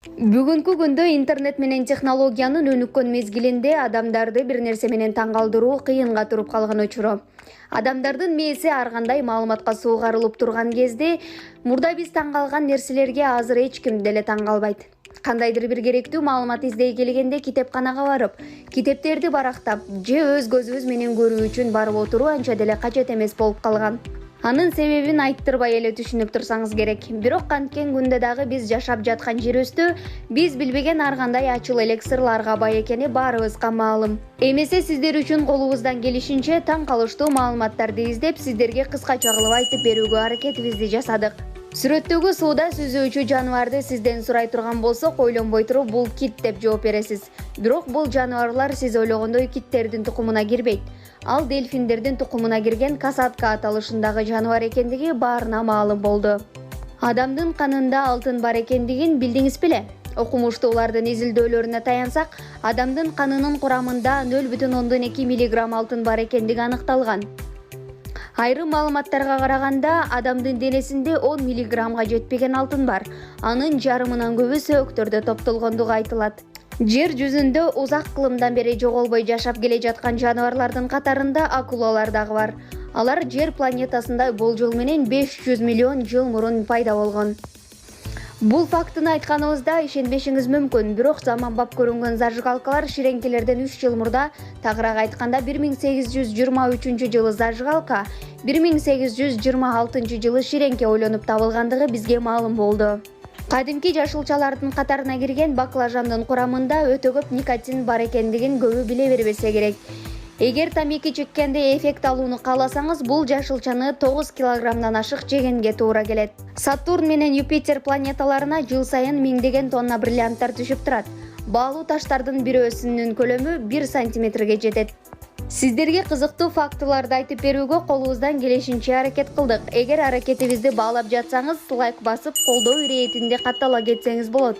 Бүгүнкү күндө интернет менен технологиянын өнүккөн мезгилинде адамдарды бир нерсе менен таң калтыруу кыйынга туруп калган учуру. Адамдардын мээси ар кандай маалыматка суугарылып турган кезде мурда биз таң калган нерселерге азыр эч ким деле таң калбайт. Кандайдыр бир керектүү маалымат издей келгенде китепканага барып, китептерди барактап же өз көзүбүз менен көрүү үчүн барып отуруу анча деле кажет эмес болуп калган. Анын себебин айттырбай эле түшүнүп турсаңыз керек. Бирок канткен күндө дагы биз жашап жаткан жерибизде биз билбеген ар кандай ачыл элек сырларга бай экени баарыбызга маалым. Эмесе сиздер үчүн колубуздан келишинче таң калыштуу маалыматтарды издеп, сиздерге кыскача кылып айтып берүүгө аракетибизди жасадык. Сүрөттөгү сууда сүзүүчү жаныбарды сизден сурай турган болсок, ойлонбой туруп бул кит деп жооп бересиз. Бирок бул жаныбарлар сиз ойлогондой киттердин тукумуна кирбейт. Ал дельфиндердин тукумуна кирген касатка аталышындагы жаныбар экендиги баарына маалым болду. Адамдын канында алтын бар экендигин билдиңиз беле? Окумуштуулардын изилдөөлөрүнө таянсак, адамдын канынын курамында 0,2 мг алтын бар экендиги аныкталган. Айрым маалыматтарга караганда, адамдын денесинде 10 мг жетпеген алтын бар. Анын жарымынан көбү сөөктөрдө топтолгондугу айтылат. Жер жүзүндө узак кылымдан бери жоголбой жашап келе жаткан жаныбарлардын катарында акулалар дагы бар. Алар Жер планетасында болжол менен 500 миллион жыл мурун пайда болгон. Бул фактыны айтканыбызда ишенбешиңиз мүмкүн, бирок заманбап көрүнгөн зажигалкалар ширеңкелерден 3 жыл мурда, тагыраак айтканда 1823 жылы зажигалка, 1826 жылы ширеңке ойлонуп табылгандыгы бизге маалым болду. Кадимки жашылчалардын катарына кирген баклажандын курамында өтө көп никотин бар экендигин көбү биле бербесе керек. Эгер тамеки чеккенде эффект алууну кааласаңыз, бул жашылчаны 9 килограммдан ашык жегенге туура келет. Сатурн менен Юпитер планеталарына жыл сайын миңдеген тонна бриллианттар түшүп турат. Баалуу таштардын бирөөсүнүн көлөмү 1 сантиметрге жетет. Сиздерге кызыктуу фактыларды айтып берүүгө колубуздан келишинче аракет кылдык. Эгер аракетибизди баалап жатсаңыз, лайк басып, колдоо иретинде каттала кетсеңиз болот.